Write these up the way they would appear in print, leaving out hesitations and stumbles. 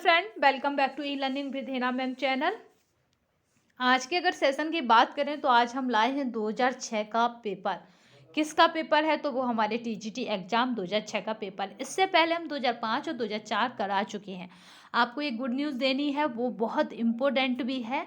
Friend, welcome back to e learning with Hina ma'am channel. आज के अगर सेशन की बात करें तो आज हम लाए हैं 2006 का पेपर। किसका पेपर है? तो वो हमारे टीजीटी एग्जाम 2006 का पेपर। इससे पहले हम 2005 और 2004 करा चुके हैं। आपको एक गुड न्यूज़ देनी है, वो बहुत इम्पोर्टेंट भी है।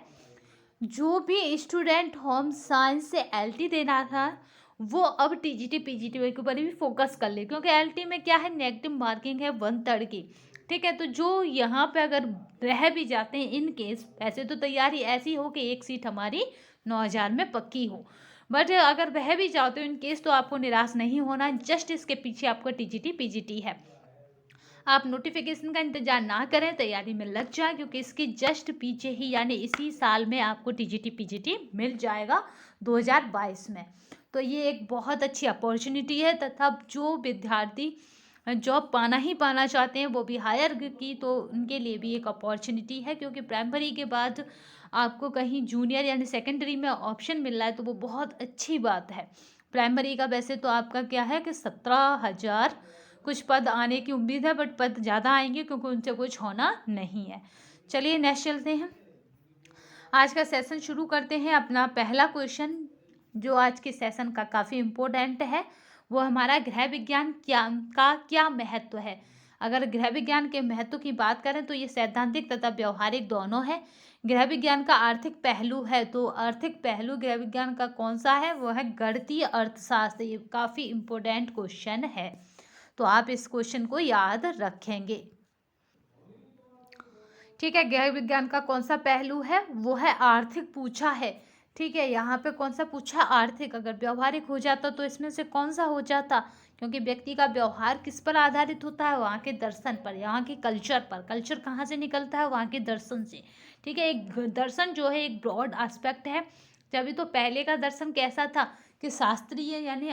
जो भी स्टूडेंट होम साइंस से एलटी देना था वो अब टीजीटी पीजीटी के ऊपर भी फोकस कर ले, क्योंकि एलटी में क्या है, नेगेटिव मार्किंग है 1/3 की। ठीक है, तो जो यहाँ पे अगर रह भी जाते हैं इन केस, ऐसे तो तैयारी ऐसी हो कि एक सीट हमारी 9,000 में पक्की हो, बट अगर रह भी जाते हो इन केस तो आपको निराश नहीं होना। जस्ट इसके पीछे आपका टीजीटी पीजीटी है। आप नोटिफिकेशन का इंतजार ना करें, तैयारी में लग जाए, क्योंकि इसके जस्ट पीछे ही यानी इसी साल में आपको टीजीटी पीजीटी मिल जाएगा 2022 में। तो ये एक बहुत अच्छी अपॉर्चुनिटी है, तथा जो विद्यार्थी जॉब पाना चाहते हैं वो भी हायर की, तो उनके लिए भी एक अपॉर्चुनिटी है, क्योंकि प्राइमरी के बाद आपको कहीं जूनियर यानी सेकेंडरी में ऑप्शन मिल रहा है, तो वो बहुत अच्छी बात है। प्राइमरी का वैसे तो आपका क्या है कि 17,000 कुछ पद आने की उम्मीद है, बट पद ज़्यादा आएंगे क्योंकि उनसे कुछ होना नहीं है। चलिए नेक्स्ट चलते हैं। आज का सेशन शुरू करते हैं। अपना पहला क्वेश्चन जो आज के सेशन का काफ़ी इम्पोर्टेंट है वो हमारा गृह विज्ञान क्या महत्व है। अगर गृह विज्ञान के महत्व की बात करें तो ये सैद्धांतिक तथा व्यवहारिक दोनों है। गृह विज्ञान का आर्थिक पहलू है, तो आर्थिक पहलू गृह विज्ञान का कौन सा है? वो है गणितीय अर्थशास्त्र। ये काफ़ी इम्पोर्टेंट क्वेश्चन है, तो आप इस क्वेश्चन को याद रखेंगे। ठीक है, गृह विज्ञान का कौन सा पहलू है? वो है आर्थिक पूछा है। ठीक है, यहाँ पे कौन सा पूछा? आर्थिक। अगर व्यवहारिक हो जाता तो इसमें से कौन सा हो जाता? क्योंकि व्यक्ति का व्यवहार किस पर आधारित होता है? वहाँ के दर्शन पर, यहाँ के कल्चर पर। कल्चर कहाँ से निकलता है? वहाँ के दर्शन से। ठीक है, एक दर्शन जो है एक ब्रॉड एस्पेक्ट है। तभी तो पहले का दर्शन कैसा था कि शास्त्रीय, यानी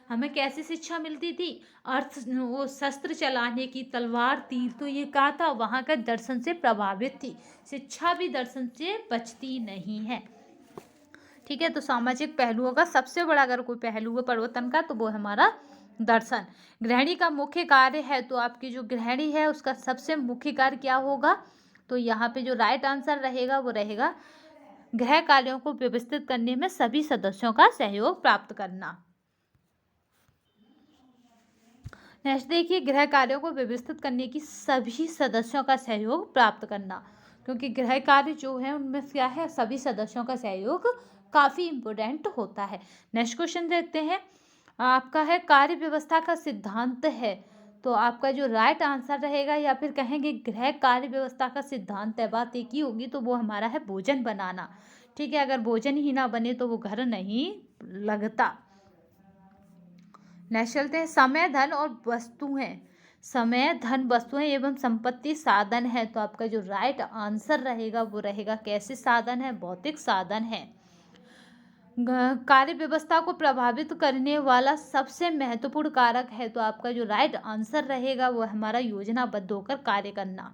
हमें कैसी शिक्षा मिलती थी? अर्थ, वो शस्त्र चलाने की, तलवार तीर, तो ये कहा था वहाँ का दर्शन से प्रभावित थी। शिक्षा भी दर्शन से बचती नहीं है। ठीक है, तो सामाजिक पहलुओं का सबसे बड़ा अगर कोई पहलू है परिवर्तन का तो वो हमारा दर्शन। गृहिणी का मुख्य कार्य है, तो आपकी जो गृहिणी है उसका सबसे मुख्य कार्य क्या होगा? तो यहाँ पे जो राइट आंसर रहेगा वो रहेगा गृह कार्यों को व्यवस्थित करने में सभी सदस्यों का सहयोग प्राप्त करना। नेक्स्ट देखिए, गृह कार्यों को व्यवस्थित करने की सभी सदस्यों का सहयोग प्राप्त करना, क्योंकि गृह कार्य जो है उनमें क्या है, सभी सदस्यों का सहयोग काफ़ी इम्पोर्टेंट होता है। नेक्स्ट क्वेश्चन देखते हैं। आपका है कार्य व्यवस्था का सिद्धांत है, तो आपका जो राइट आंसर रहेगा, या फिर कहेंगे गृह कार्य व्यवस्था का सिद्धांत है, बात एक ही होगी, तो वो हमारा है भोजन बनाना। ठीक है, अगर भोजन ही ना बने तो वो घर नहीं लगता। नेक्स्ट चलते हैं। समय, धन और वस्तुएं। समय, धन, वस्तुएं एवं संपत्ति साधन है, तो आपका जो राइट आंसर रहेगा वो रहेगा कैसे साधन है? भौतिक साधन है। कार्य व्यवस्था को प्रभावित करने वाला सबसे महत्वपूर्ण कारक है, तो आपका जो राइट आंसर रहेगा वो हमारा योजनाबद्ध होकर कार्य करना।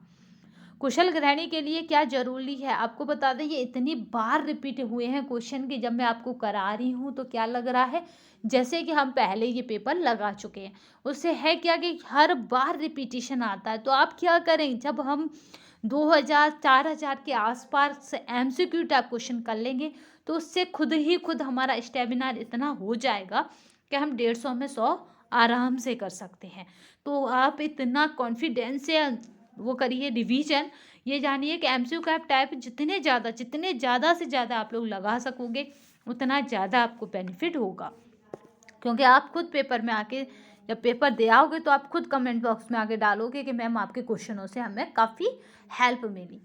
कुशल गृहिणी के लिए क्या जरूरी है? आपको बता दें ये इतनी बार रिपीट हुए हैं क्वेश्चन की, जब मैं आपको करा रही हूँ तो क्या लग रहा है जैसे कि हम पहले ये पेपर लगा चुके हैं। उससे है क्या कि हर बार रिपीटिशन आता है। तो आप क्या करें, जब हम 2,000 4,000 के आसपास एमसीक्यू टाइप क्वेश्चन कर लेंगे तो उससे खुद हमारा स्टेमिना इतना हो जाएगा कि हम 150 में 100 आराम से कर सकते हैं। तो आप इतना कॉन्फिडेंस से वो करिए रिवीजन। ये जानिए कि एमसीक्यू टाइप जितने ज़्यादा से ज़्यादा आप लोग लगा सकोगे उतना ज़्यादा आपको बेनिफिट होगा, क्योंकि आप खुद पेपर में आके जब पेपर दे आओगे तो आप खुद कमेंट बॉक्स में आके डालोगे कि मैम आपके क्वेश्चनों से हमें काफ़ी हेल्प मिली।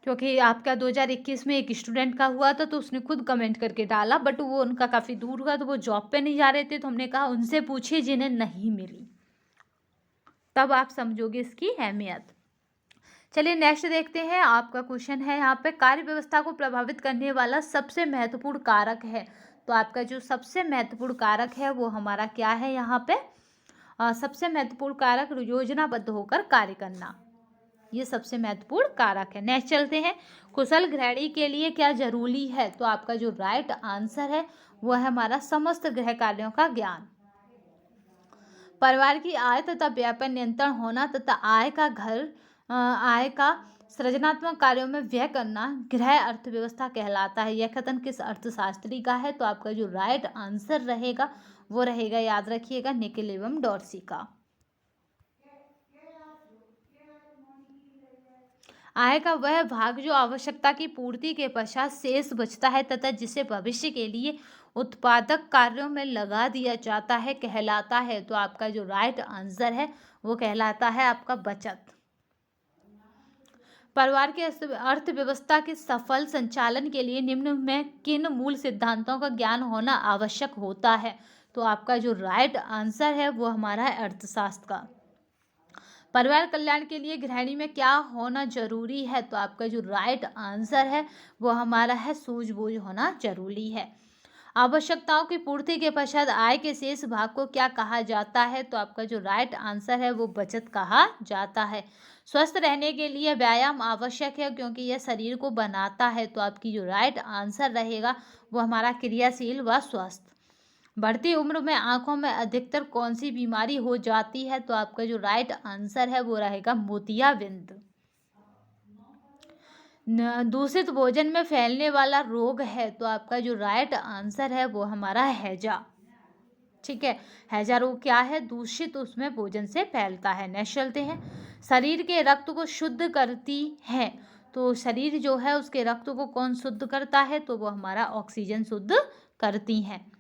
क्योंकि आपका 2021 में एक स्टूडेंट का हुआ था तो उसने खुद कमेंट करके डाला, बट वो उनका काफ़ी दूर हुआ, तो वो जॉब पे नहीं जा रहे थे, तो हमने कहा उनसे पूछिए जिन्हें नहीं मिली, तब आप समझोगे इसकी अहमियत। चलिए नेक्स्ट देखते हैं। आपका क्वेश्चन है यहाँ पे, कार्य व्यवस्था को प्रभावित करने वाला सबसे महत्वपूर्ण कारक है, तो आपका जो सबसे महत्वपूर्ण कारक है वो हमारा क्या है? यहाँ पे सबसे महत्वपूर्ण कारक योजनाबद्ध होकर कार्य करना, ये सबसे महत्वपूर्ण कारक है। नेक्स्ट चलते हैं। कुशल गृहिणी के लिए क्या जरूरी है? तो आपका जो राइट आंसर है वो है हमारा समस्त गृह कार्यों का ज्ञान। परिवार की आय तथा व्यय पर नियंत्रण होना तथा आय का सृजनात्मक कार्यों में व्यय करना गृह अर्थव्यवस्था कहलाता है। यह कथन किस अर्थशास्त्री का है? तो आपका जो राइट आंसर रहेगा वो रहेगा, याद रखिएगा, निकेल एवं डॉर्सी का। आय का वह भाग जो आवश्यकता की पूर्ति के पश्चात शेष बचता है तथा जिसे भविष्य के लिए उत्पादक कार्यों में लगा दिया जाता है कहलाता है। तो आपका जो राइट आंसर है वो कहलाता है आपका बचत। परिवार के अर्थव्यवस्था के सफल संचालन के लिए निम्न में किन मूल सिद्धांतों का ज्ञान होना आवश्यक होता है? तो आपका जो राइट आंसर है वो हमारा है अर्थशास्त्र का। परिवार कल्याण के लिए गृहिणी में क्या होना जरूरी है? तो आपका जो राइट आंसर है वो हमारा है सूझबूझ होना जरूरी है। आवश्यकताओं की पूर्ति के पश्चात आय के शेष भाग को क्या कहा जाता है? तो आपका जो राइट आंसर है वो बचत कहा जाता है। स्वस्थ रहने के लिए व्यायाम आवश्यक है क्योंकि यह शरीर को बनाता है। तो आपकी जो राइट आंसर रहेगा वो हमारा क्रियाशील व स्वस्थ। बढ़ती उम्र में आंखों में अधिकतर कौन सी बीमारी हो जाती है? तो आपका जो राइट आंसर है वो रहेगा मोतियाबिंद। दूषित भोजन में फैलने वाला रोग है? तो आपका जो राइट आंसर है वो हमारा हैजा। ठीक है, हैजा रोग क्या है? दूषित उसमें भोजन से फैलता है। नेक्स्ट चलते हैं, शरीर के रक्त को शुद्ध करती है। तो शरीर जो है उसके रक्त को कौन शुद्ध करता है? तो वो हमारा ऑक्सीजन शुद्ध करती है।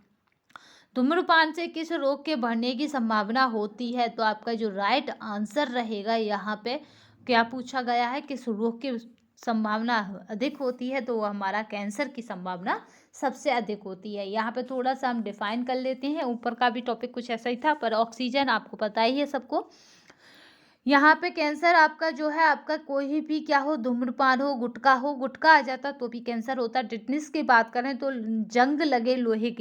धूम्रपान से किस रोग के बढ़ने की संभावना होती है? तो आपका जो राइट आंसर रहेगा यहाँ पे क्या पूछा गया है, किस रोग की संभावना अधिक होती है? तो वो हमारा कैंसर की संभावना सबसे अधिक होती है। यहाँ पे थोड़ा सा हम डिफाइन कर लेते हैं, ऊपर का भी टॉपिक कुछ ऐसा ही था, पर ऑक्सीजन आपको पता ही है सबको। यहाँ पे कैंसर आपका जो है आपका कोई भी क्या हो, धूम्रपान हो, गुटखा आ जाता तो भी कैंसर होता। टिटनिस की बात करें तो जंग लगे लोहे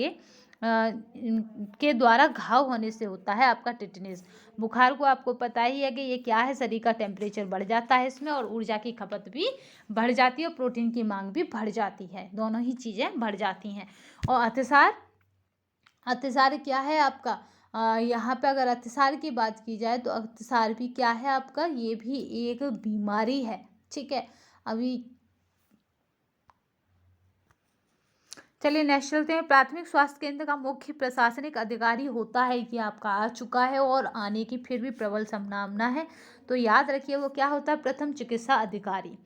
के द्वारा घाव होने से होता है आपका टिटनिस। बुखार को आपको पता ही है कि ये क्या है, शरीर का टेम्परेचर बढ़ जाता है इसमें और ऊर्जा की खपत भी बढ़ जाती है और प्रोटीन की मांग भी बढ़ जाती है, दोनों ही चीज़ें बढ़ जाती हैं। और अतिसार क्या है आपका, यहाँ पे अगर अतिसार की बात की जाए तो अतिसार भी क्या है आपका, ये भी एक बीमारी है। ठीक है, अभी चलिए नेक्स्ट चलते हैं। प्राथमिक स्वास्थ्य केंद्र का मुख्य प्रशासनिक अधिकारी होता है, कि आपका आ चुका है और आने की फिर भी प्रबल संभावना है, तो याद रखिए वो क्या होता है, प्रथम चिकित्सा अधिकारी।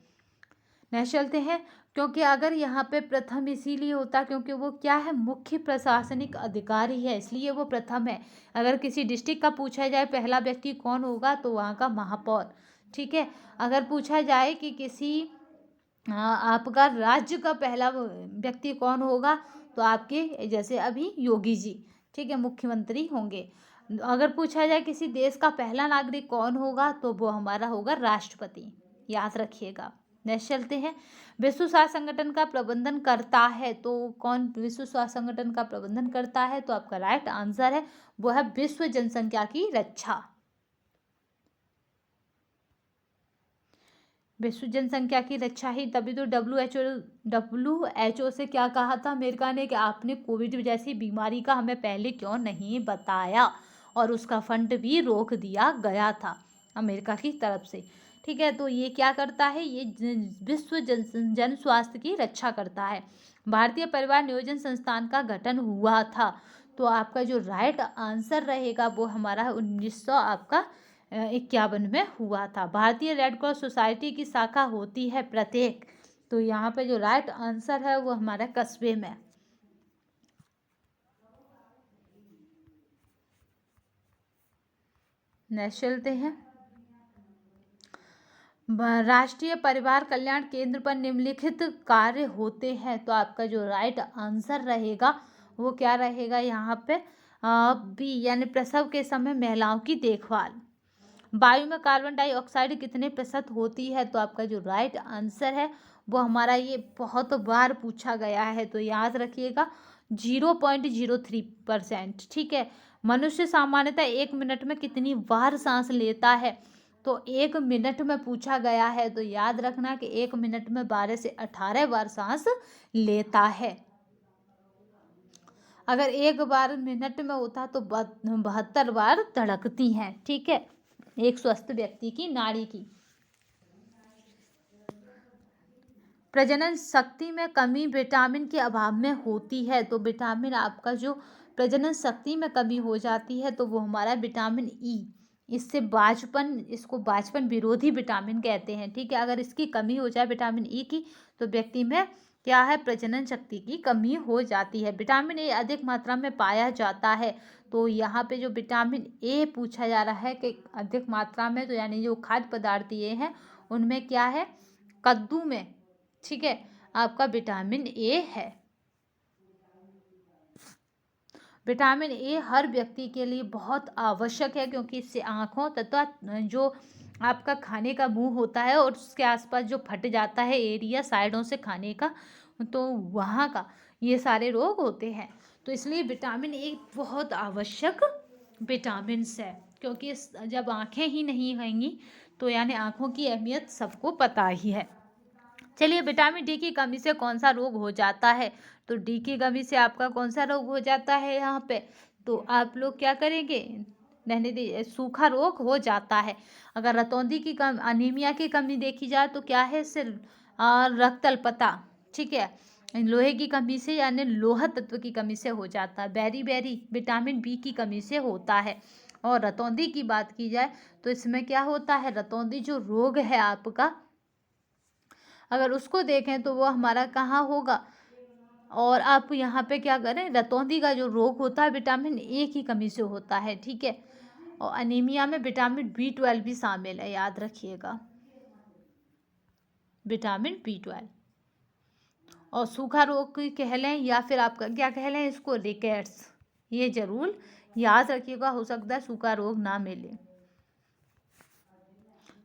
नेक्स्ट चलते हैं, क्योंकि अगर यहाँ पे प्रथम इसीलिए होता क्योंकि वो क्या है, मुख्य प्रशासनिक अधिकारी है, इसलिए वो प्रथम है। अगर किसी डिस्ट्रिक्ट का पूछा जाए पहला व्यक्ति कौन होगा, तो वहाँ का महापौर। ठीक है, अगर पूछा जाए कि किसी आपका राज्य का पहला व्यक्ति कौन होगा, तो आपके जैसे अभी योगी जी, ठीक है, मुख्यमंत्री होंगे। अगर पूछा जाए किसी देश का पहला नागरिक कौन होगा, तो वो हमारा होगा राष्ट्रपति, याद रखिएगा। नेक्स्ट चलते हैं, विश्व स्वास्थ्य संगठन का प्रबंधन करता है, तो कौन विश्व स्वास्थ्य संगठन का प्रबंधन करता है? तो आपका राइट आंसर है वो है विश्व जनसंख्या की रक्षा। विश्व जनसंख्या की रक्षा ही, तभी तो WHO से क्या कहा था अमेरिका ने, कि आपने कोविड जैसी बीमारी का हमें पहले क्यों नहीं बताया, और उसका फंड भी रोक दिया गया था अमेरिका की तरफ से। ठीक है, तो ये क्या करता है, ये विश्व जन स्वास्थ्य की रक्षा करता है। भारतीय परिवार नियोजन संस्थान का गठन हुआ था, तो आपका जो राइट आंसर रहेगा वो हमारा 1951 में हुआ था। भारतीय रेड क्रॉस सोसाइटी की शाखा होती है प्रत्येक, तो यहाँ पे जो राइट आंसर है वो हमारा कस्बे में। नेक्स्ट चलते हैं, राष्ट्रीय परिवार कल्याण केंद्र पर निम्नलिखित कार्य होते हैं, तो आपका जो राइट आंसर रहेगा वो क्या रहेगा, यहाँ पे बी, यानी प्रसव के समय महिलाओं की देखभाल। वायु में कार्बन डाइऑक्साइड कितने प्रतिशत होती है? तो आपका जो राइट आंसर है वो हमारा, ये बहुत बार पूछा गया है, तो याद रखिएगा 0.03%। ठीक है, मनुष्य सामान्यतः 1 मिनट में कितनी बार सांस लेता है? तो 1 मिनट में पूछा गया है, तो याद रखना कि 1 मिनट में 12 से 18 बार सांस लेता है। अगर एक बार मिनट में होता तो 72 बार धड़कती हैं। ठीक है, एक स्वस्थ व्यक्ति की नाड़ी की। प्रजनन शक्ति में कमी विटामिन के अभाव में होती है, तो विटामिन आपका जो प्रजनन शक्ति में कमी हो जाती है तो वो हमारा विटामिन ई, इसको बांझपन विरोधी विटामिन कहते हैं। ठीक है, अगर इसकी कमी हो जाए विटामिन ई की तो व्यक्ति में क्या है, प्रजनन शक्ति की कमी हो जाती है। विटामिन ए अधिक मात्रा में पाया जाता है, तो यहाँ पे जो विटामिन ए पूछा जा रहा है कि अधिक मात्रा में, तो यानी जो खाद्य पदार्थ ये हैं उनमें क्या है, कद्दू में, ठीक है, आपका विटामिन ए है। विटामिन ए हर व्यक्ति के लिए बहुत आवश्यक है, क्योंकि इससे आँखों तथा जो आपका खाने का मुंह होता है और उसके आसपास जो फट जाता है एरिया साइडों से खाने का, तो वहाँ का ये सारे रोग होते हैं। तो इसलिए विटामिन ए बहुत आवश्यक विटामिन्स है, क्योंकि जब आँखें ही नहीं होंगी तो यानी आँखों की अहमियत सबको पता ही है। चलिए, विटामिन डी की कमी से कौन सा रोग हो जाता है, तो डी की कमी से आपका कौन सा रोग हो जाता है यहाँ पे, तो आप लोग क्या करेंगे, रहने दीजिए, सूखा रोग हो जाता है। अगर रतौंधी की कम अनीमिया की कमी देखी जाए तो क्या है, सिर्फ रक्त अल्पता, ठीक है, लोहे की कमी से यानी लोह तत्व की कमी से हो जाता है। बेरी विटामिन बी की कमी से होता है। और रतौंधी की बात की जाए तो इसमें क्या होता है, रतौंधी जो रोग है आपका, अगर उसको देखें तो वो हमारा कहाँ होगा, और आप यहाँ पे क्या करें, रतौंधी का जो रोग होता है विटामिन ए की कमी से होता है। ठीक है, और अनीमिया में विटामिन B12 भी शामिल है, याद रखिएगा, विटामिन B12। और सूखा रोग की कह लें या फिर आपका क्या कह लें इसको, रिकेट्स, ये जरूर याद रखिएगा, हो सकता है सूखा रोग ना मिले।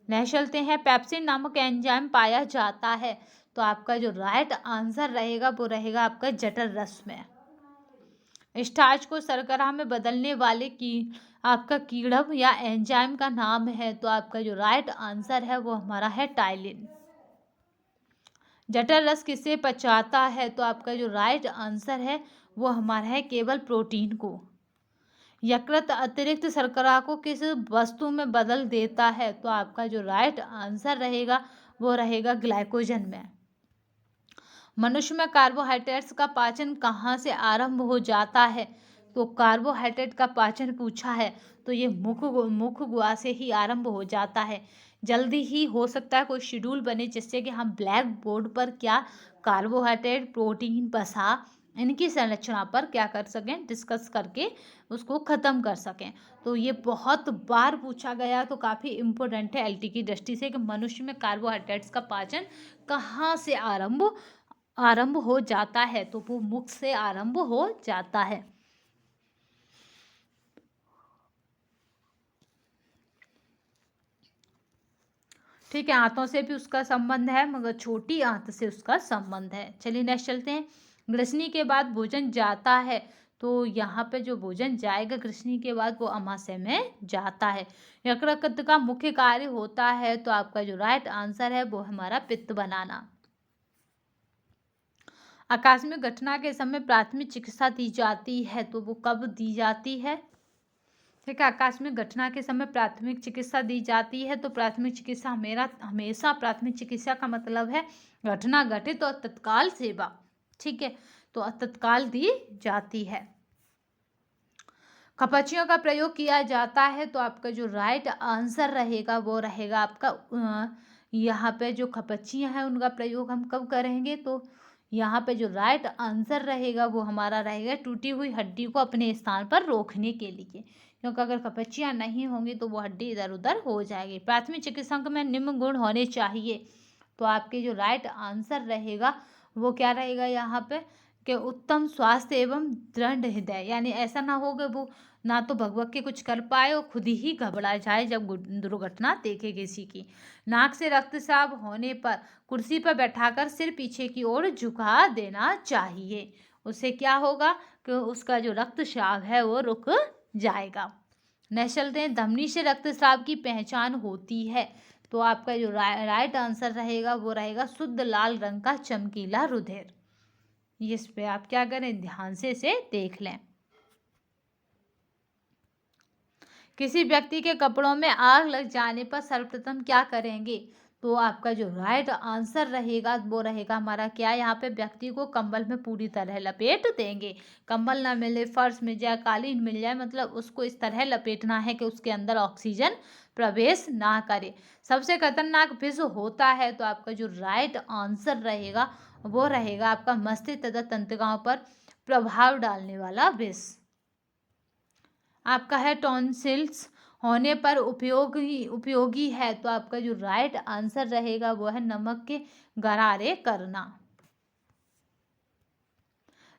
नेक्स्ट चलते हैं, पेप्सिन नामक एंजाइम पाया जाता है, तो आपका जो राइट आंसर रहेगा वो रहेगा आपका जठर रस में। स्टार्च को शर्करा में बदलने वाले की आपका कीड़ब या एंजाइम का नाम है, तो आपका जो राइट आंसर है वो हमारा है टाइलिन। जठर रस किसे पचाता है, तो आपका जो राइट आंसर है वो हमारा है केवल प्रोटीन को। यकृत अतिरिक्त शर्करा को किस वस्तु में बदल देता है, तो आपका जो राइट आंसर रहेगा वो रहेगा ग्लाइकोजन में। मनुष्य में कार्बोहाइड्रेट्स का पाचन कहाँ से आरंभ हो जाता है, तो कार्बोहाइड्रेट का पाचन पूछा है तो ये मुख गुहा से ही आरंभ हो जाता है। जल्दी ही हो सकता है कोई शेड्यूल बने जिससे कि हम ब्लैक बोर्ड पर क्या कार्बोहाइड्रेट, प्रोटीन, वसा, इनकी संरचना पर क्या कर सकें, डिस्कस करके उसको ख़त्म कर सकें। तो ये बहुत बार पूछा गया, तो काफ़ी इम्पोर्टेंट है एलटी की दृष्टि से कि मनुष्य में कार्बोहाइड्रेट्स का पाचन कहाँ से आरंभ हो जाता है, तो वो मुख से आरंभ हो जाता है। ठीक है, आंतों से भी उसका संबंध है, मगर छोटी आंत से उसका संबंध है। चलिए नेक्स्ट चलते हैं, ग्रसनी के बाद भोजन जाता है, तो यहाँ पे जो भोजन जाएगा ग्रसनी के बाद वो अमाशय में जाता है। यकृत का मुख्य कार्य होता है, तो आपका जो राइट आंसर है वो हमारा पित्त बनाना। आकस्मिक घटना के समय प्राथमिक चिकित्सा दी जाती है, तो वो कब दी जाती है, ठीक है, आकस्मिक घटना के समय प्राथमिक चिकित्सा दी जाती है, तो प्राथमिक चिकित्सा हमेशा प्राथमिक चिकित्सा का मतलब है घटना घटे तो तत्काल सेवा, ठीक है, तो तत्काल दी जाती है। खपच्चियों का प्रयोग किया जाता है, तो आपका जो राइट आंसर रहेगा वो रहेगा आपका यहाँ पे जो खपच्चियाँ हैं उनका प्रयोग हम कब करेंगे, तो यहाँ पे जो राइट आंसर रहेगा वो हमारा रहेगा टूटी हुई हड्डी को अपने स्थान पर रोकने के लिए, क्योंकि अगर खपच्चियाँ नहीं होंगी तो वो हड्डी इधर उधर हो जाएगी। प्राथमिक चिकित्सा में निम्न गुण होने चाहिए, तो आपके जो राइट आंसर रहेगा वो क्या रहेगा यहाँ पे कि उत्तम स्वास्थ्य एवं दृढ़ हृदय, यानी ऐसा ना हो कि वो ना तो भगवत के कुछ कर पाए और खुद ही घबरा जाए जब दुर्घटना देखे किसी की। नाक से रक्तस्राव होने पर कुर्सी पर बैठाकर सिर पीछे की ओर झुका देना चाहिए, उससे क्या होगा कि उसका जो रक्तस्राव है वो रुक जाएगा। नेक्स्ट चलते हैं, धमनी से रक्तस्राव की पहचान होती है, तो आपका जो राइट आंसर रहेगा वो रहेगा शुद्ध लाल रंग का चमकीला रुधिर। इस पे आप क्या करें, ध्यान से इसे देख लें। किसी व्यक्ति के कपड़ों में आग लग जाने पर सर्वप्रथम क्या करेंगे? तो आपका जो राइट आंसर रहेगा वो रहेगा हमारा क्या, यहाँ पे व्यक्ति को कंबल में पूरी तरह लपेट देंगे। कंबल ना मिले, फर्श मिल जाए, कालीन मिल जाए, मतलब उसको इस तरह लपेटना है कि उसके अंदर ऑक्सीजन प्रवेश ना करे। सबसे खतरनाक विष होता है, तो आपका जो राइट आंसर रहेगा वो रहेगा आपका मस्तिष्क तथा तंत्रिकाओं पर प्रभाव डालने वाला विष। आपका है टॉन्सिल्स होने पर उपयोगी है, तो आपका जो राइट आंसर रहेगा वो है नमक के गरारे करना।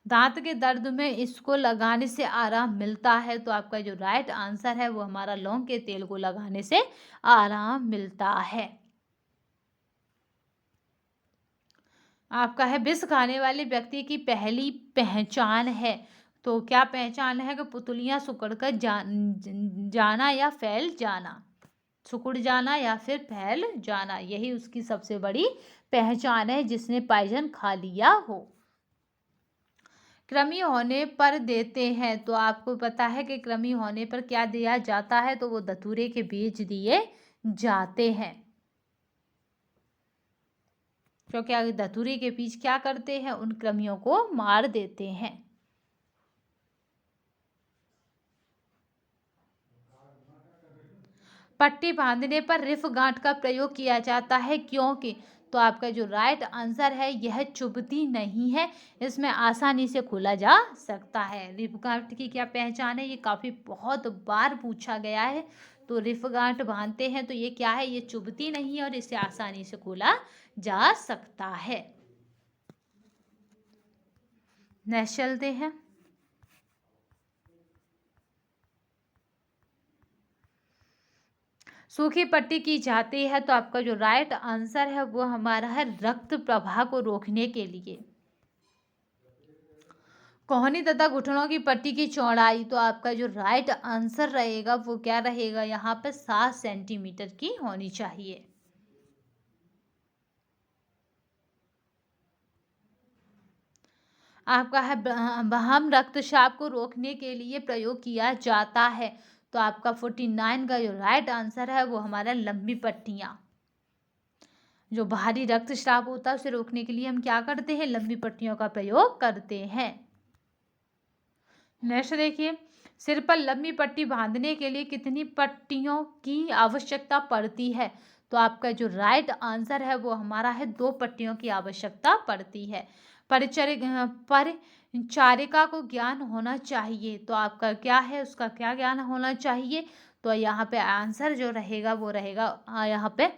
दांत के दर्द में इसको लगाने से आराम मिलता है, तो आपका जो राइट आंसर है वो हमारा लौंग के तेल को लगाने से आराम मिलता है। आपका है विष खाने वाले व्यक्ति की पहली पहचान है, तो क्या पहचान है कि पुतलियां सिकुड़कर जाना या फैल जाना, सिकुड़ जाना या फिर फैल जाना, यही उसकी सबसे बड़ी पहचान है जिसने पायजन खा लिया हो। कृमि होने पर देते हैं, तो आपको पता है कि कृमि होने पर क्या दिया जाता है, तो वो धतूरे के बीज दिए जाते हैं, क्योंकि धतूरे के बीज क्या करते हैं, उन कृमियों को मार देते हैं। पट्टी बांधने पर रिफ गांठ का प्रयोग किया जाता है, क्योंकि तो आपका जो राइट आंसर है यह चुभती नहीं है, इसमें आसानी से खोला जा सकता है। रिफ गांठ की क्या पहचान है, ये काफ़ी बहुत बार पूछा गया है। तो रिफ गांठ बांधते हैं तो ये क्या है, ये चुभती नहीं है और इसे आसानी से खोला जा सकता है। नेक्स्ट चलते हैं। सूखी पट्टी की जाती है, तो आपका जो राइट आंसर है वो हमारा है रक्त प्रवाह को रोकने के लिए। कोहनी तथा घुटनों की पट्टी की चौड़ाई, तो आपका जो राइट आंसर रहेगा वो क्या रहेगा, यहाँ पे 7 सेंटीमीटर की होनी चाहिए। आपका है बहम रक्तचाप को रोकने के लिए प्रयोग किया जाता है, तो आपका 49 का जो राइट आंसर है वो हमारा लंबी पट्टियाँ। जो भारी रक्तस्राव होता है उसे रोकने के लिए हम क्या करते हैं, लंबी पट्टियों का प्रयोग करते हैं। नेक्स्ट देखिए, सिर पर लंबी पट्टी बांधने के लिए कितनी पट्टियों की आवश्यकता पड़ती है, तो आपका जो राइट आंसर है वो हमारा है 2 पट्टियों की आवश्यकता पड़ती है। परिचारिका को ज्ञान होना चाहिए, तो आपका क्या है, उसका क्या ज्ञान होना चाहिए, तो यहाँ पे आंसर जो रहेगा वो रहेगा यहाँ पे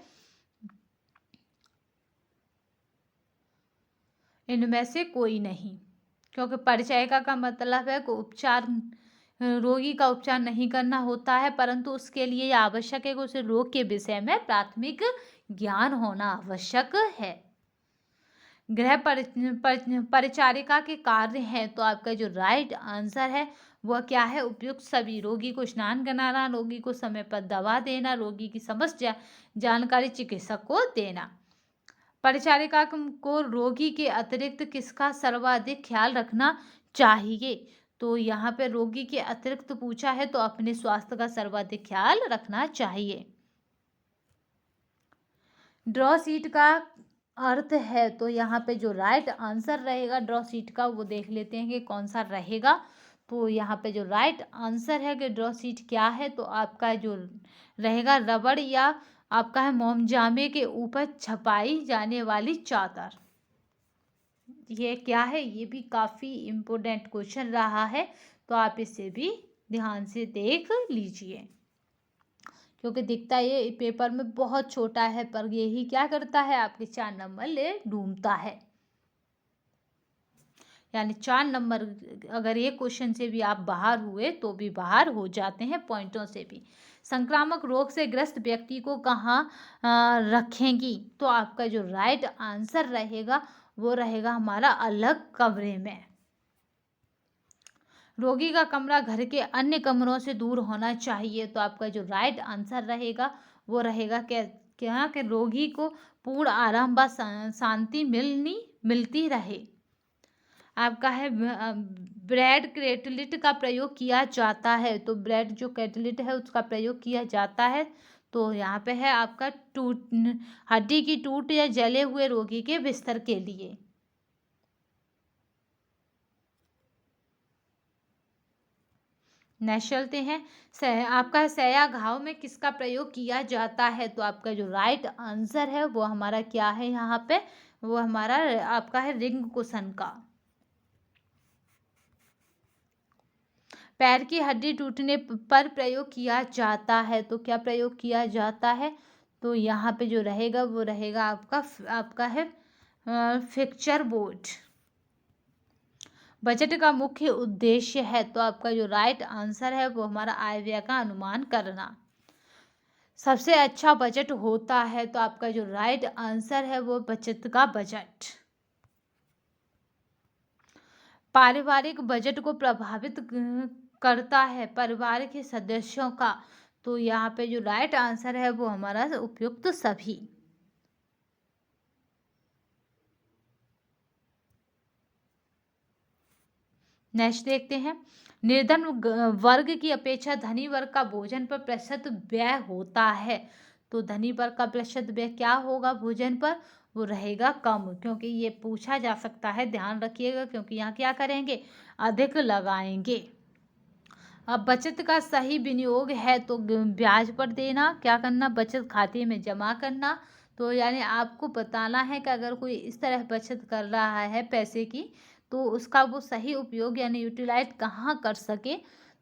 इनमें से कोई नहीं, क्योंकि परिचारिका का मतलब है को उपचार, रोगी का उपचार नहीं करना होता है, परंतु उसके लिए आवश्यक है कि उसे रोग के विषय में प्राथमिक ज्ञान होना आवश्यक है। गृह परिचारिका के कार्य हैं, तो आपका जो राइट आंसर है वह क्या है, उपयुक्त सभी, रोगी को स्नान कराना, रोगी को समय पर दवा देना, रोगी की समस्या जानकारी चिकित्सक को देना। परिचारिका को रोगी के अतिरिक्त किसका सर्वाधिक ख्याल रखना चाहिए, तो यहाँ पे रोगी के अतिरिक्त पूछा है, तो अपने स्वास्थ्य का सर्वाधिक ख्याल रखना चाहिए। ड्रॉ सीट का अर्थ है, तो यहाँ पे जो राइट आंसर रहेगा ड्रॉ सीट का वो देख लेते हैं कि कौन सा रहेगा। तो यहाँ पे जो राइट आंसर है कि ड्रॉ सीट क्या है, तो आपका जो रहेगा रबड़ या आपका है मोमजामे के ऊपर छपाई जाने वाली चादर। ये क्या है, ये भी काफ़ी इम्पोर्टेंट क्वेश्चन रहा है, तो आप इसे भी ध्यान से देख लीजिए, क्योंकि दिखता ये पेपर में बहुत छोटा है, पर यही क्या करता है, आपके 4 नंबर ले ढूंढता है। यानी 4 नंबर अगर एक क्वेश्चन से भी आप बाहर हुए तो भी बाहर हो जाते हैं, पॉइंटों से भी। संक्रामक रोग से ग्रस्त व्यक्ति को कहाँ रखेंगी, तो आपका जो राइट आंसर रहेगा वो रहेगा हमारा अलग कमरे में। रोगी का कमरा घर के अन्य कमरों से दूर होना चाहिए, तो आपका जो राइट आंसर रहेगा वो रहेगा क्या कि रोगी को पूर्ण आराम व शांति मिलती रहे। आपका है ब्रेड क्रेटलिट का प्रयोग किया जाता है। तो ब्रेड जो क्रेटलिट है उसका प्रयोग किया जाता है। तो यहाँ पे है आपका हड्डी की टूट या जले हुए रोगी के बिस्तर के लिए। नेक्स्ट चलते हैं, आपका सया घाव में किसका प्रयोग किया जाता है। तो आपका जो राइट आंसर है वो हमारा क्या है यहाँ पे, वो हमारा आपका है रिंग कुशन का। पैर की हड्डी टूटने पर प्रयोग किया जाता है। तो क्या प्रयोग किया जाता है, तो यहाँ पे जो रहेगा वो रहेगा आपका है फ्रैक्चर बोर्ड। बजट का मुख्य उद्देश्य है। तो आपका जो राइट आंसर है वो हमारा आय व्यय का अनुमान करना। सबसे अच्छा बजट होता है। तो आपका जो राइट आंसर है वो बचत का बजट। पारिवारिक बजट को प्रभावित करता है परिवार के सदस्यों का। तो यहाँ पे जो राइट आंसर है वो हमारा उपयुक्त सभी। नेक्स्ट देखते हैं, निर्धन वर्ग की अपेक्षा धनी वर्ग का भोजन पर प्रतिशत व्यय होता है। तो धनी वर्ग का प्रतिशत व्यय क्या होगा भोजन पर, वो रहेगा कम, क्योंकि ये पूछा जा सकता है, ध्यान रखिएगा, क्योंकि यहाँ क्या करेंगे, अधिक लगाएंगे। अब बचत का सही विनियोग है तो ब्याज पर देना, क्या करना, बचत खाते में जमा करना। तो यानी आपको बताना है कि अगर कोई इस तरह बचत कर रहा है पैसे की, तो उसका वो सही उपयोग यानी यूटिलाइज कहाँ कर सके।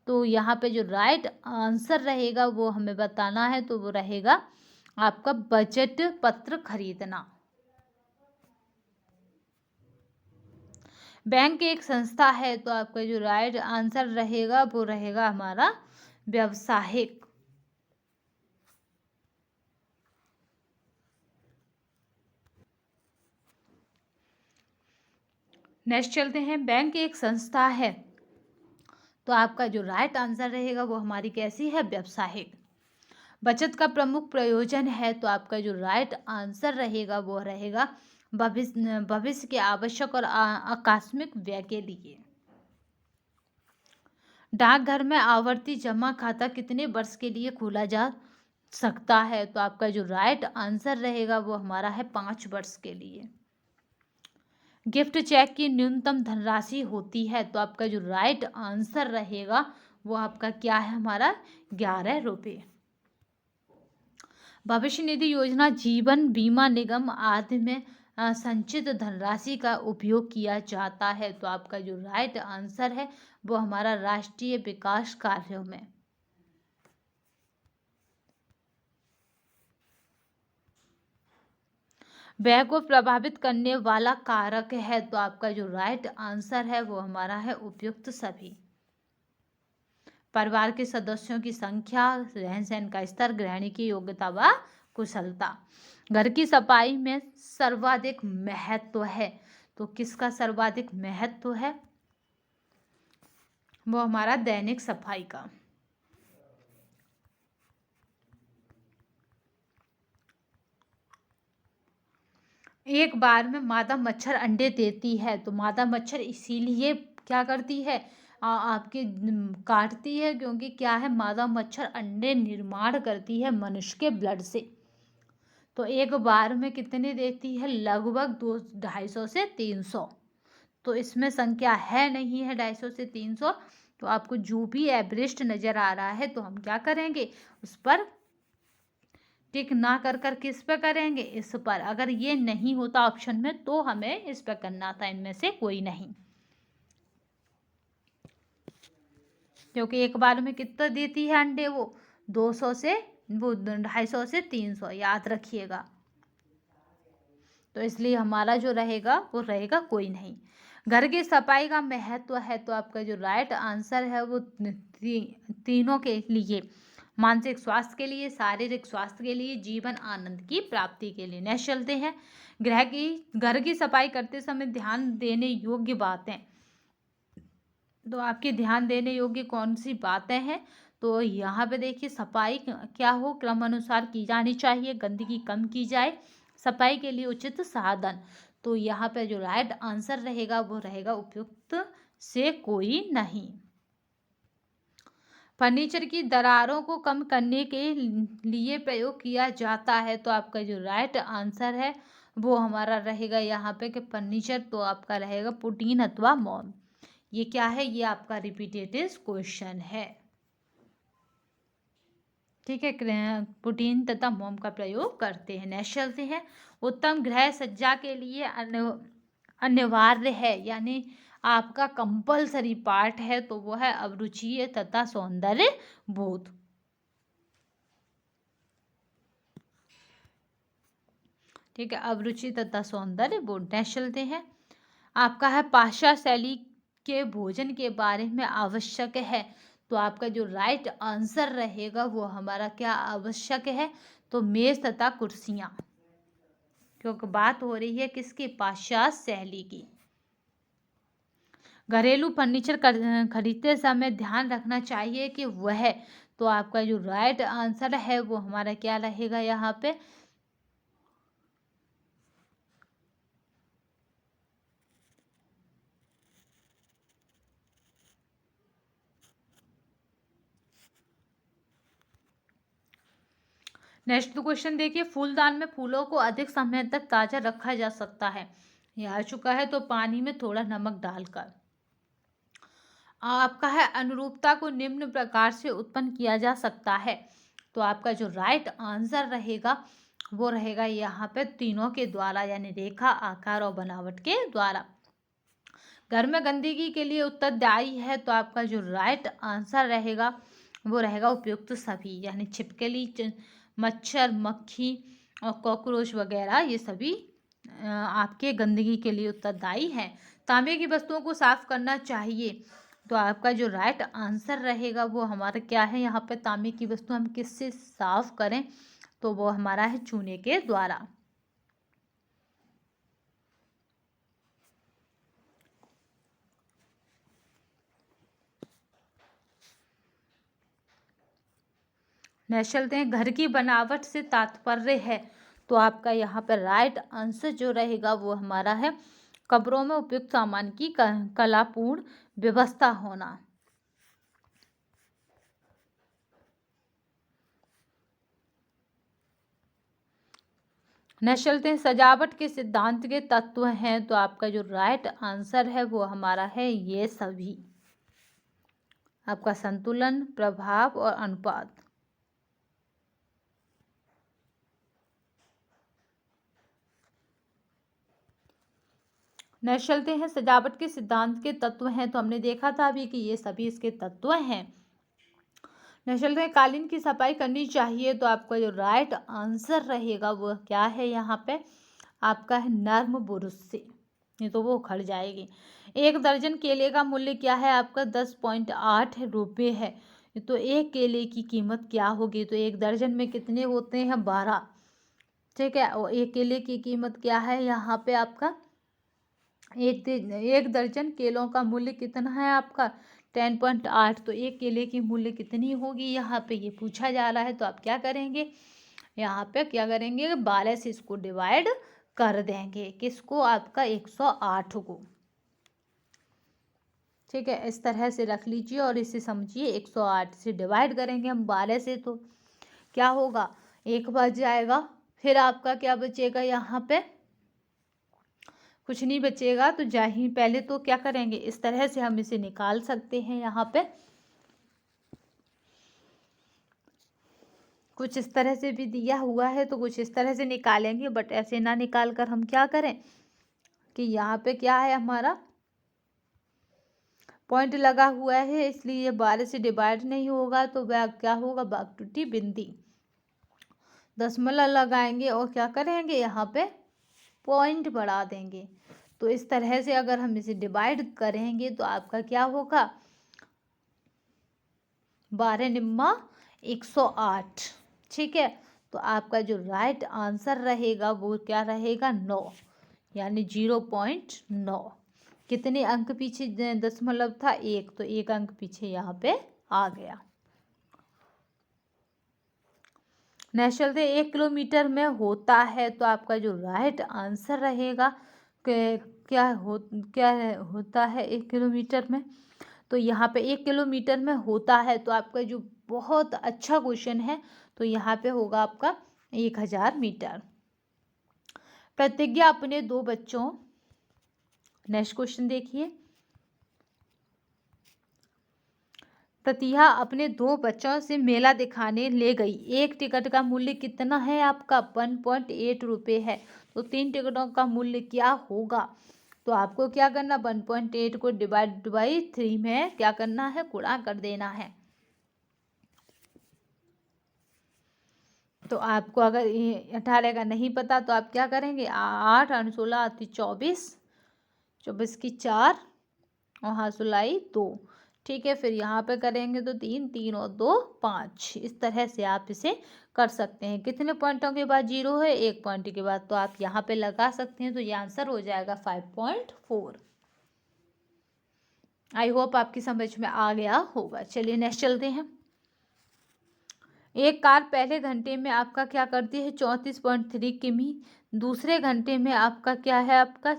तो यहाँ पे जो राइट आंसर रहेगा वो हमें बताना है, तो वो रहेगा आपका बजट पत्र खरीदना। बैंक एक संस्था है। तो आपका जो राइट आंसर रहेगा वो रहेगा हमारा व्यावसायिक। नेक्स्ट चलते हैं, बैंक एक संस्था है। तो आपका जो राइट आंसर रहेगा वो हमारी कैसी है, व्यावसायिक। बचत का प्रमुख प्रयोजन है। तो आपका जो राइट आंसर रहेगा वो रहेगा भविष्य के आवश्यक और आकस्मिक व्यय के लिए। डाकघर में आवर्ती जमा खाता कितने वर्ष के लिए खोला जा सकता है। तो आपका जो राइट आंसर रहेगा वो हमारा है 5 वर्ष के लिए। गिफ्ट चेक की न्यूनतम धनराशि होती है। तो आपका जो राइट आंसर रहेगा वो आपका क्या है, हमारा 11 रुपये। भविष्य निधि योजना, जीवन बीमा निगम आदि में संचित धनराशि का उपयोग किया जाता है। तो आपका जो राइट आंसर है वो हमारा राष्ट्रीय विकास कार्यों में। व्यय को प्रभावित करने वाला कारक है। तो आपका जो राइट आंसर है वो हमारा है उपयुक्त सभी। परिवार के सदस्यों की संख्या, रहन सहन का स्तर, गृहिणी की योग्यता व कुशलता। घर की सफाई में सर्वाधिक महत्व है। तो किसका सर्वाधिक महत्व है, वो हमारा दैनिक सफाई का। एक बार में मादा मच्छर अंडे देती है। तो मादा मच्छर इसीलिए क्या करती है, आपके काटती है, क्योंकि क्या है, मादा मच्छर अंडे निर्माण करती है मनुष्य के ब्लड से। तो एक बार में कितने देती है, लगभग 250 से 300। तो इसमें संख्या है नहीं है 250 से 300। तो आपको जो भी एवरेस्ट नज़र आ रहा है तो हम क्या करेंगे, उस पर टिक ना कर किस पे करेंगे, इस पर। अगर ये नहीं होता ऑप्शन में तो हमें इस पर करना था, इनमें से कोई नहीं, क्योंकि एक बार में कितना देती है अंडे, वो 200 से वो 250 से 300, याद रखिएगा। तो इसलिए हमारा जो रहेगा वो रहेगा कोई नहीं। घर की सफाई का महत्व है। तो आपका जो राइट आंसर है वो तीनों के लिए, मानसिक स्वास्थ्य के लिए, शारीरिक स्वास्थ्य के लिए, जीवन आनंद की प्राप्ति के लिए। नेक्स्ट चलते हैं, घर की सफाई करते समय ध्यान देने योग्य बातें। तो आपके ध्यान देने योग्य कौन सी बातें हैं, तो यहाँ पे देखिए, सफाई क्या हो, क्रम अनुसार की जानी चाहिए, गंदगी कम की जाए, सफाई के लिए उचित साधन। तो यहाँ पे जो राइट आंसर रहेगा वो रहेगा उपयुक्त से कोई नहीं। फर्नीचर की दरारों को कम करने के लिए प्रयोग किया जाता है। तो आपका जो राइट आंसर है वो हमारा रहेगा यहाँ पे कि फर्नीचर तो आपका रहेगा पुटीन अथवा मोम। ये क्या है, ये आपका रिपीटेटिव क्वेश्चन है। ठीक है, पुटीन तथा मोम का प्रयोग करते हैं। नेक्स्ट चलते हैं, उत्तम गृह सज्जा के लिए अनिवार्य है यानी आपका कंपलसरी पार्ट है तो वो है अभिरुचि तथा सौंदर्य बोध। ठीक है, अभिरुचि तथा सौंदर्य बोध। नेक्स्ट चलते हैं, आपका है पाश्चात्य शैली के भोजन के बारे में आवश्यक है। तो आपका जो राइट आंसर रहेगा वो हमारा क्या आवश्यक है, तो मेज तथा कुर्सियां, क्योंकि बात हो रही है किसकी, पाश्चात्य शैली की। घरेलू फर्नीचर खरीदते समय ध्यान रखना चाहिए कि वह, तो आपका जो राइट आंसर है वो हमारा क्या रहेगा यहाँ पे, नेक्स्ट क्वेश्चन देखिए, फूलदान में फूलों को अधिक समय तक ताजा रखा जा सकता है। ये आ चुका है, तो पानी में थोड़ा नमक डालकर। आपका है अनुरूपता को निम्न प्रकार से उत्पन्न किया जा सकता है। तो आपका जो राइट आंसर रहेगा वो रहेगा यहाँ पे तीनों के द्वारा, यानी रेखा, आकार और बनावट के द्वारा। घर में गंदगी के लिए उत्तरदायी है। तो आपका जो राइट आंसर रहेगा वो रहेगा उपयुक्त सभी, यानी छिपकली, मच्छर, मक्खी और कॉकरोच वगैरह ये सभी आपके गंदगी के लिए उत्तरदायी हैं। तांबे की वस्तुओं को साफ करना चाहिए। तो आपका जो राइट आंसर रहेगा वो हमारा क्या है, यहाँ पे तांबे की वस्तु हम किससे साफ करें, तो वो हमारा है चूने के द्वारा। नेक्स्ट चलते हैं, घर की बनावट से तात्पर्य है। तो आपका यहाँ पर राइट आंसर जो रहेगा वो हमारा है कब्रों में उपयुक्त सामान की कलापूर्ण व्यवस्था होना। नेक्स्ट चलते हैं, सजावट के सिद्धांत के तत्व हैं। तो आपका जो राइट आंसर है वो हमारा है ये सभी, आपका संतुलन, प्रभाव और अनुपात। नेक्स्ट चलते हैं, सजावट के सिद्धांत के तत्व हैं। तो हमने देखा था अभी कि ये सभी इसके तत्व हैं। नेक्स्ट चलते हैं, कालीन की सफाई करनी चाहिए। तो आपका जो राइट आंसर रहेगा वो क्या है, यहाँ पे आपका है नर्म बुरुश से, नहीं तो वो उखड़ जाएगी। 1 दर्जन केले का मूल्य क्या है आपका, 10.8 रुपये है। तो एक केले की कीमत क्या होगी, तो 1 दर्जन में कितने होते हैं, 12। ठीक है, और एक केले की कीमत क्या है यहाँ पे आपका, एक दर्जन केलों का मूल्य कितना है आपका, 10.8। तो एक केले की मूल्य कितनी होगी यहाँ पे ये पूछा जा रहा है। तो आप क्या करेंगे, यहाँ पे क्या करेंगे, 12 से इसको डिवाइड कर देंगे, किसको, आपका 108 को। ठीक है, इस तरह से रख लीजिए और इसे समझिए, 108 से डिवाइड करेंगे हम 12 से, तो क्या होगा, 1 बच जाएगा। फिर आपका क्या बचेगा, यहाँ पे कुछ नहीं बचेगा। तो जाहिर पहले तो क्या करेंगे, इस तरह से हम इसे निकाल सकते हैं। यहाँ पे कुछ इस तरह से भी दिया हुआ है तो कुछ इस तरह से निकालेंगे, बट ऐसे ना निकाल कर हम क्या करें कि यहाँ पे क्या है, हमारा पॉइंट लगा हुआ है, इसलिए 12 से डिवाइड नहीं होगा। तो वह क्या होगा, बाग टूटी बिंदी, दशमलव लगाएंगे और क्या करेंगे, यहाँ पे पॉइंट बढ़ा देंगे। तो इस तरह से अगर हम इसे डिवाइड करेंगे तो आपका क्या होगा, 12 निम्मा 108। ठीक है, तो आपका जो राइट आंसर रहेगा वो क्या रहेगा, 9, यानी 0.9। कितने अंक पीछे दशमलव था, 1, तो 1 अंक पीछे यहाँ पे आ गया। नेक्स्ट चलते 1 किलोमीटर में होता है, तो आपका जो राइट आंसर रहेगा क्या होता है 1 किलोमीटर में। तो यहाँ पे 1 किलोमीटर में होता है, तो आपका जो बहुत अच्छा क्वेश्चन है, तो यहाँ पे होगा आपका 1000 मीटर। प्रतिज्ञा अपने 2 बच्चों, नेक्स्ट क्वेश्चन देखिए। प्रतिभा अपने 2 बच्चों से मेला दिखाने ले गई। एक टिकट का मूल्य कितना है आपका? 1.8 रुपये है। तो 3 टिकटों का मूल्य क्या होगा? तो आपको क्या करना, 1.8 को डिवाइड बाई 3 में क्या करना है, गुणा कर देना है। तो आपको अगर 18 का नहीं पता तो आप क्या करेंगे, 8 और 16 24, 24 की 4 और हाँ 16 2, ठीक है। फिर यहाँ पे करेंगे तो 3 3 और 2 5। इस तरह से आप इसे कर सकते हैं। कितने पॉइंटों के बाद 0 है, 1 पॉइंट के बाद, तो आप यहाँ पे लगा सकते हैं। तो ये आंसर हो जाएगा 5.4। आई होप आपकी समझ में आ गया होगा। चलिए नेक्स्ट चलते हैं। एक कार पहले घंटे में आपका क्या करती है, 34.3 किमी। दूसरे घंटे में आपका क्या है, आपका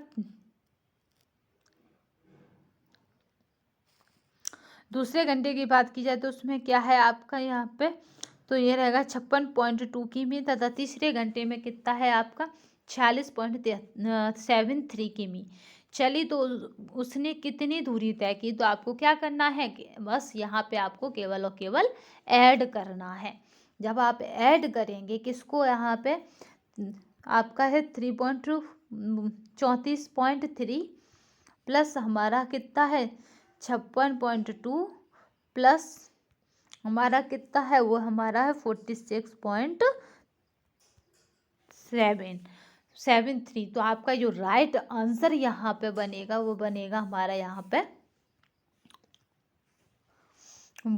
दूसरे घंटे की बात की जाए तो उसमें क्या है आपका यहाँ पे, तो ये रहेगा 56.2 किमी। तथा तीसरे घंटे में कितना है आपका, 46.73 किमी। चलिए, तो उसने कितनी दूरी तय की। तो आपको क्या करना है कि बस यहाँ पे आपको केवल और केवल ऐड करना है। जब आप ऐड करेंगे किसको, यहाँ पे आपका है 3.2 34.3 प्लस हमारा कितना है 56.2 प्लस हमारा कितना है, वो हमारा है 46.773। तो आपका जो राइट आंसर यहाँ पे बनेगा वो बनेगा हमारा यहाँ पे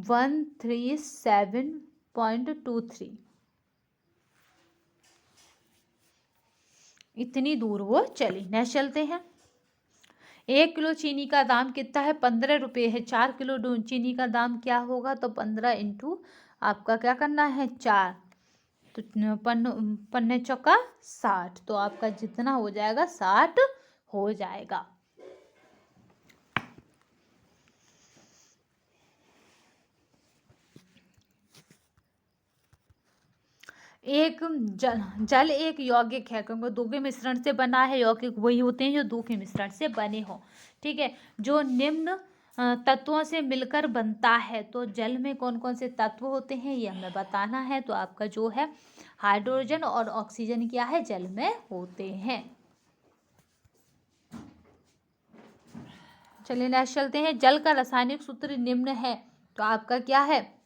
137.23। इतनी दूर वो चली। नेक्स्ट चलते हैं। 1 किलो चीनी का दाम कितना है, 15 रुपये है। 4 किलो चीनी का दाम क्या होगा, तो 15 इंटू आपका क्या करना है 4, तो पन्ने चौका 60। तो आपका जितना हो जाएगा 60 हो जाएगा। एक जल एक यौगिक है, क्योंकि दो के मिश्रण से बना है। यौगिक वही होते हैं जो दो के मिश्रण से बने हो, ठीक है। जो निम्न तत्वों से मिलकर बनता है। तो जल में कौन कौन से तत्व होते हैं ये हमें बताना है। तो आपका जो है हाइड्रोजन और ऑक्सीजन क्या है, जल में होते हैं। चलिए नेक्स्ट चलते हैं। जल का रासायनिक सूत्र निम्न है। तो आपका क्या है,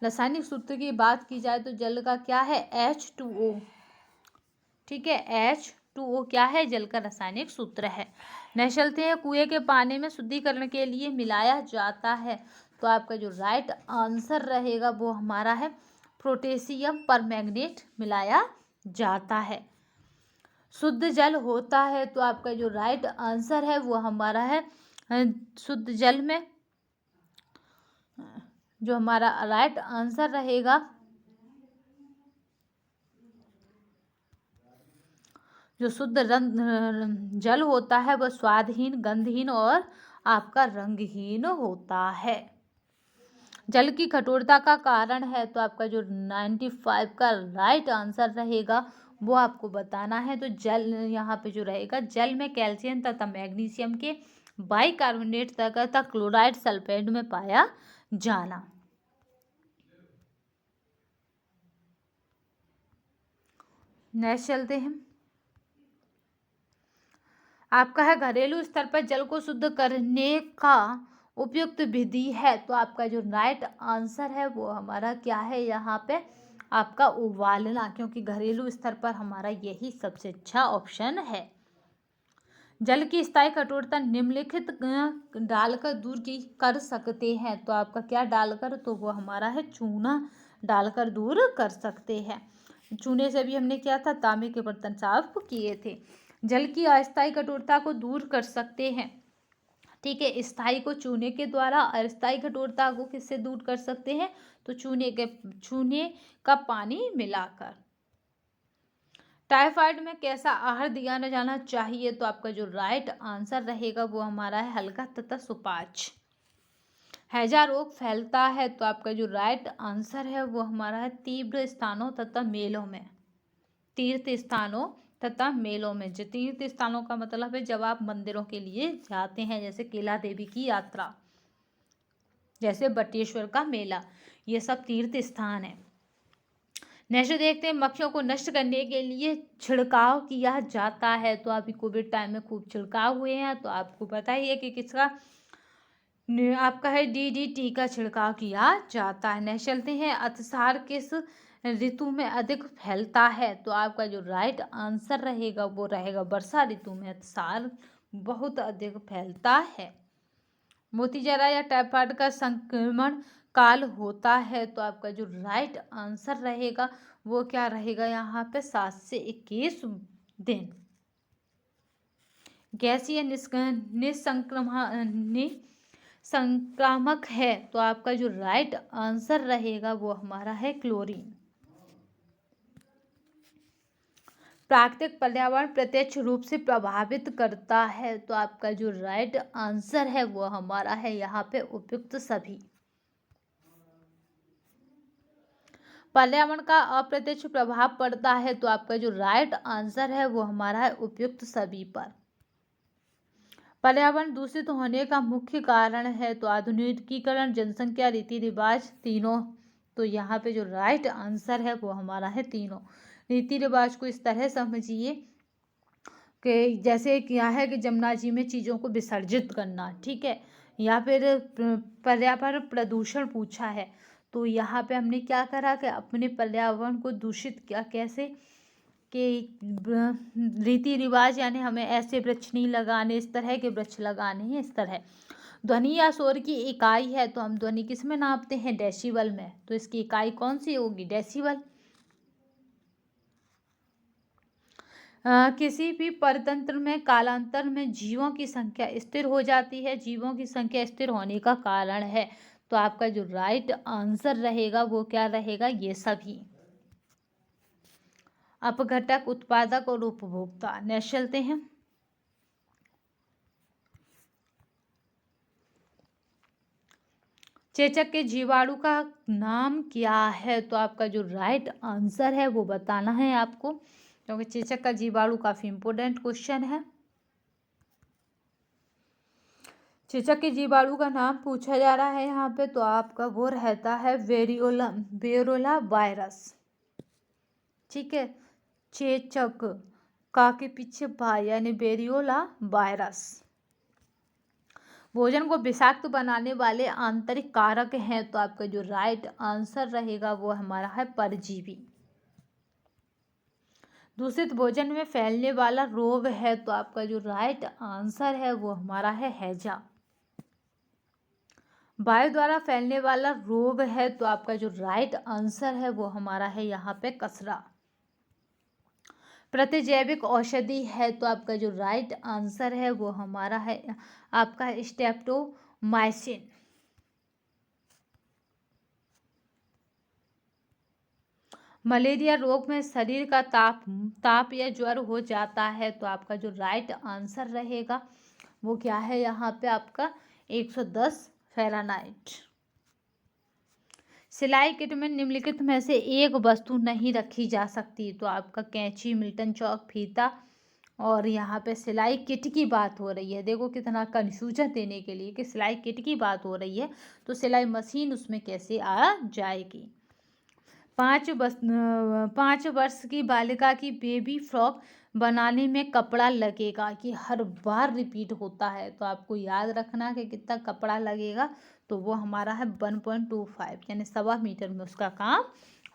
रासायनिक सूत्र की बात की जाए तो जल का क्या है H2O, ठीक है। H2O क्या है, जल का रासायनिक सूत्र है। नेक्स्ट चलते हैं। कुएं के पानी में शुद्धिकरण के लिए मिलाया जाता है। तो आपका जो राइट आंसर रहेगा वो हमारा है पोटेशियम परमैंगनेट मिलाया जाता है। शुद्ध जल होता है। तो आपका जो राइट आंसर है वो हमारा है शुद्ध जल में जो हमारा राइट आंसर रहेगा जो शुद्ध जल होता है वह स्वादहीन, गंधहीन और आपका रंगहीन होता है। जल की कठोरता का कारण है। तो आपका जो 95 का राइट आंसर रहेगा वो आपको बताना है। तो जल यहाँ पे जो रहेगा, जल में कैल्शियम तथा मैग्नीशियम के बाइकार्बोनेट तथा क्लोराइड सल्फेट में पाया जाना। नेक्स्ट चलते हैं। आपका है घरेलू स्तर पर जल को शुद्ध करने का उपयुक्त विधि है। तो आपका जो राइट आंसर है वो हमारा क्या है, यहाँ पे आपका उबालना, क्योंकि घरेलू स्तर पर हमारा यही सबसे अच्छा ऑप्शन है। जल की स्थायी कठोरता निम्नलिखित डालकर दूर की कर सकते हैं। तो आपका क्या डालकर, तो वो हमारा है चूना डालकर दूर कर सकते हैं। चूने से भी हमने क्या था, तांबे के बर्तन साफ किए थे। जल की अस्थायी कठोरता को दूर कर सकते हैं, ठीक है। स्थायी को चूने के द्वारा, अस्थायी कठोरता को किससे दूर कर सकते हैं, तो चूने का पानी मिलाकर। टाइफाइड में कैसा आहार दिया जाना चाहिए, तो आपका जो राइट आंसर रहेगा वो हमारा है हल्का तथा सुपाच्य। हैजा रोग फैलता है, तो आपका जो राइट आंसर है वो हमारा है तीव्र स्थानों तथा मेलों में। तीर्थ स्थानों तथा मेलों में। जो तीर्थ स्थानों का मतलब है जब आप मंदिरों के लिए जाते हैं, जैसे केला देवी की यात्रा, जैसे बटेश्वर का मेला, ये सब तीर्थ स्थान है। नेक्स्ट देखते हैं, मक्खियों को नष्ट करने के लिए छिड़काव किया जाता है। तो अभी कोविड टाइम में खूब छिड़काव हुए हैं, तो आपको पता ही है कि किसका आपका है DDT का छिड़काव किया जाता है। नेक्स्ट चलते हैं, अतिसार किस ऋतु में अधिक फैलता है, तो आपका जो राइट आंसर रहेगा वो रहेगा वर्षा ऋतु में अतिसार बहुत अधिक फैलता है। मोतीजरा या टाइफाइड का संक्रमण काल होता है, तो आपका जो राइट आंसर रहेगा वो क्या रहेगा यहाँ पे 7 से 21 दिन। गैसीय निसंक्रामक है, तो आपका जो राइट आंसर रहेगा वो हमारा है क्लोरीन। प्राकृतिक पर्यावरण प्रत्यक्ष रूप से प्रभावित करता है, तो आपका जो राइट आंसर है वो हमारा है यहाँ पे उपयुक्त सभी। पर्यावरण का अप्रत्यक्ष प्रभाव पड़ता है, तो आपका जो राइट आंसर है वो हमारा है उपयुक्त सभी पर। पर्यावरण दूषित होने का मुख्य कारण है, तो आधुनिकीकरण, जनसंख्या, रीति रिवाज, तीनों। तो यहाँ पे जो राइट आंसर है वो हमारा है तीनों। रीति रिवाज को इस तरह समझिए कि जैसे क्या है कि जमुना जी में चीज़ों को विसर्जित करना, ठीक है, या फिर पर्यावरण प्रदूषण पूछा है, तो यहाँ पे हमने क्या करा कि अपने पर्यावरण को दूषित किया। कैसे कि रीति रिवाज, यानी हमें ऐसे वृक्ष नहीं लगाने, इस तरह के वृक्ष लगाने हैं, इस तरह। ध्वनि या शोर की इकाई है, तो हम ध्वनि किस में नापते हैं, डेसिबल में, तो इसकी इकाई कौन सी होगी, डेसिबल। किसी भी परतंत्र में कालांतर में जीवों की संख्या स्थिर हो जाती है। जीवों की संख्या स्थिर होने का कारण है, तो आपका जो राइट आंसर रहेगा वो क्या रहेगा, ये सभी। अपघटक, उत्पादक और उपभोक्ता। नेक्स्ट चलते हैं, चेचक के जीवाणु का नाम क्या है, तो आपका जो राइट आंसर है वो बताना है आपको, क्योंकि चेचक का जीवाणु काफी इंपोर्टेंट क्वेश्चन है। चेचक के जीवाणु का नाम पूछा जा रहा है यहाँ पे, तो आपका वो रहता है वेरोला वायरस, ठीक है। चेचक का के पीछे भाई यानी वेरियोला वायरस। भोजन को विषाक्त बनाने वाले आंतरिक कारक हैं, तो आपका जो राइट आंसर रहेगा वो हमारा है परजीवी। दूषित भोजन में फैलने वाला रोग है, तो आपका जो राइट आंसर है वो हमारा है हैजा। वायु द्वारा फैलने वाला रोग है, तो आपका जो राइट आंसर है वो हमारा है यहाँ पे कसरा। प्रतिजैविक औषधि है, तो आपका जो राइट आंसर है वो हमारा है आपका स्ट्रेप्टोमाइसिन। मलेरिया रोग में शरीर का ताप या ज्वर हो जाता है, तो आपका जो राइट आंसर रहेगा वो क्या है यहाँ पे आपका 110 फ़ारेनहाइट। सिलाई किट में निम्नलिखित में से एक वस्तु नहीं रखी जा सकती, तो आपका कैंची, मिल्टन चौक, फीता, और यहाँ पे सिलाई किट की बात हो रही है। देखो कितना कन्फ्यूजन देने के लिए कि सिलाई किट की बात हो रही है, तो सिलाई मशीन उसमें कैसे आ जाएगी। 5 वर्ष की बालिका की बेबी फ्रॉक बनाने में कपड़ा लगेगा, कि हर बार रिपीट होता है, तो आपको याद रखना कि कितना कपड़ा लगेगा, तो वो हमारा है 1.25 यानी 1.25 मीटर में उसका काम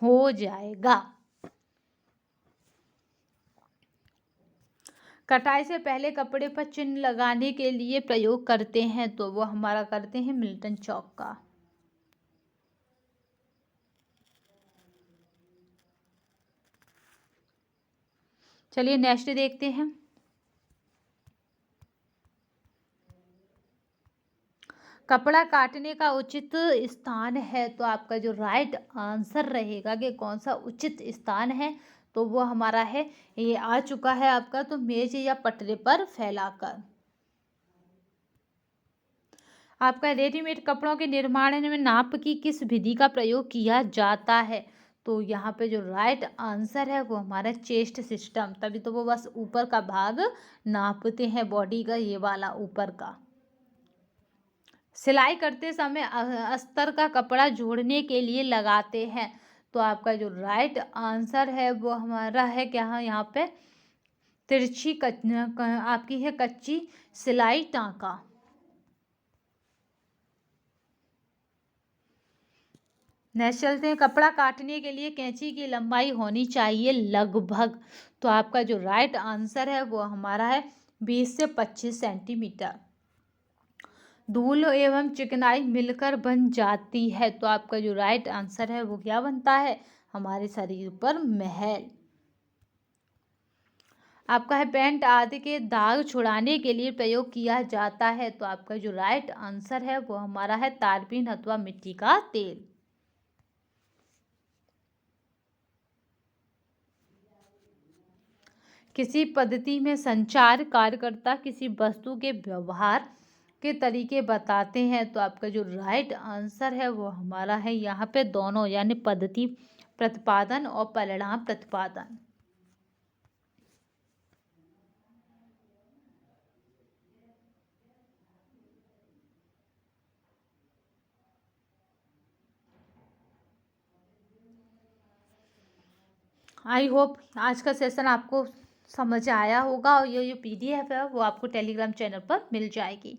हो जाएगा। कटाई से पहले कपड़े पर चिन्ह लगाने के लिए प्रयोग करते हैं, तो वो हमारा करते हैं मिल्टन चौक का। चलिए नेक्स्ट देखते हैं, कपड़ा काटने का उचित स्थान है, तो आपका जो राइट आंसर रहेगा कि कौन सा उचित स्थान है, तो वो हमारा है, ये आ चुका है आपका, तो मेज या पटरे पर फैलाकर। आपका रेडीमेड कपड़ों के निर्माण में नाप की किस विधि का प्रयोग किया जाता है, तो यहाँ पे जो राइट आंसर है वो हमारा चेस्ट सिस्टम, तभी तो वो बस ऊपर का भाग नापते हैं बॉडी का, ये वाला ऊपर का। सिलाई करते समय अस्तर का कपड़ा जोड़ने के लिए लगाते हैं, तो आपका जो राइट आंसर है वो हमारा है क्या, यहाँ पे तिरछी आपकी है कच्ची सिलाई टांका। नेक्स्ट चलते हैं, कपड़ा काटने के लिए कैंची की लंबाई होनी चाहिए लगभग, तो आपका जो राइट आंसर है वो हमारा है 20 से 25 सेंटीमीटर। धूल एवं चिकनाई मिलकर बन जाती है, तो आपका जो राइट आंसर है वो क्या बनता है, हमारे शरीर पर महल। आपका है पेंट आदि के दाग छुड़ाने के लिए प्रयोग किया जाता है, तो आपका जो राइट आंसर है वो हमारा है तारपीन अथवा मिट्टी का तेल। किसी पद्धति में संचार कार्यकर्ता किसी वस्तु के व्यवहार के तरीके बताते हैं, तो आपका जो राइट आंसर है वो हमारा है यहाँ पे दोनों, यानी पद्धति प्रतिपादन और परिणाम प्रतिपादन। आई होप आज का सेशन आपको समझ आया होगा, और ये जो PDF है वो आपको टेलीग्राम चैनल पर मिल जाएगी।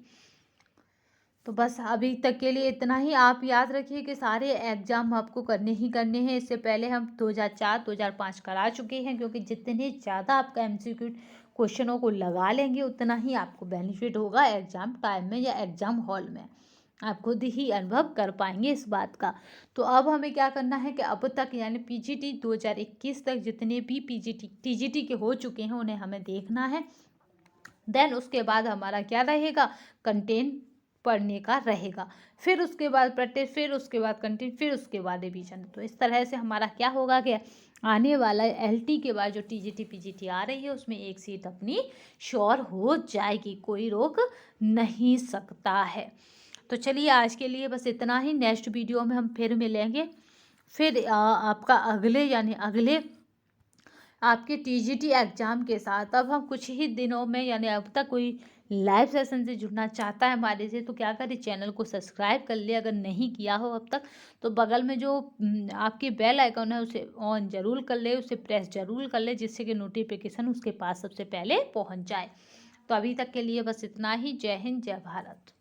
तो बस अभी तक के लिए इतना ही। आप याद रखिए कि सारे एग्ज़ाम आपको करने ही करने हैं। इससे पहले हम 2004 2005 करा चुके हैं, क्योंकि जितने ज़्यादा आपका MCQ क्वेश्चनों को लगा लेंगे उतना ही आपको बेनिफिट होगा एग्ज़ाम टाइम में या एग्ज़ाम हॉल में। आप खुद ही अनुभव कर पाएंगे इस बात का। तो अब हमें क्या करना है कि अब तक यानी PGT 2021 तक जितने भी PGT TGT के हो चुके हैं उन्हें हमें देखना है। देन उसके बाद हमारा क्या रहेगा, कंटेंट पढ़ने का रहेगा, फिर उसके बाद प्रैक्टिस, फिर उसके बाद कंटेंट, फिर उसके बाद रिवीजन। तो इस तरह से हमारा क्या होगा कि आने वाला LT के बाद जो TGT PGT आ रही है उसमें एक सीट अपनी श्योर हो जाएगी, कोई रोक नहीं सकता है। तो चलिए आज के लिए बस इतना ही। नेक्स्ट वीडियो में हम फिर मिलेंगे, फिर आपका अगले यानी अगले आपके TGT एग्ज़ाम के साथ। अब हम कुछ ही दिनों में यानी अब तक कोई लाइव सेशन से जुड़ना चाहता है हमारे से, तो क्या करें, चैनल को सब्सक्राइब कर ले अगर नहीं किया हो अब तक, तो बगल में जो आपकी बेल आइकन है उसे ऑन जरूर कर ले, उसे प्रेस जरूर कर ले, जिससे कि नोटिफिकेशन उसके पास सबसे पहले पहुंच जाए। तो अभी तक के लिए बस इतना ही। जय हिंद, जय भारत।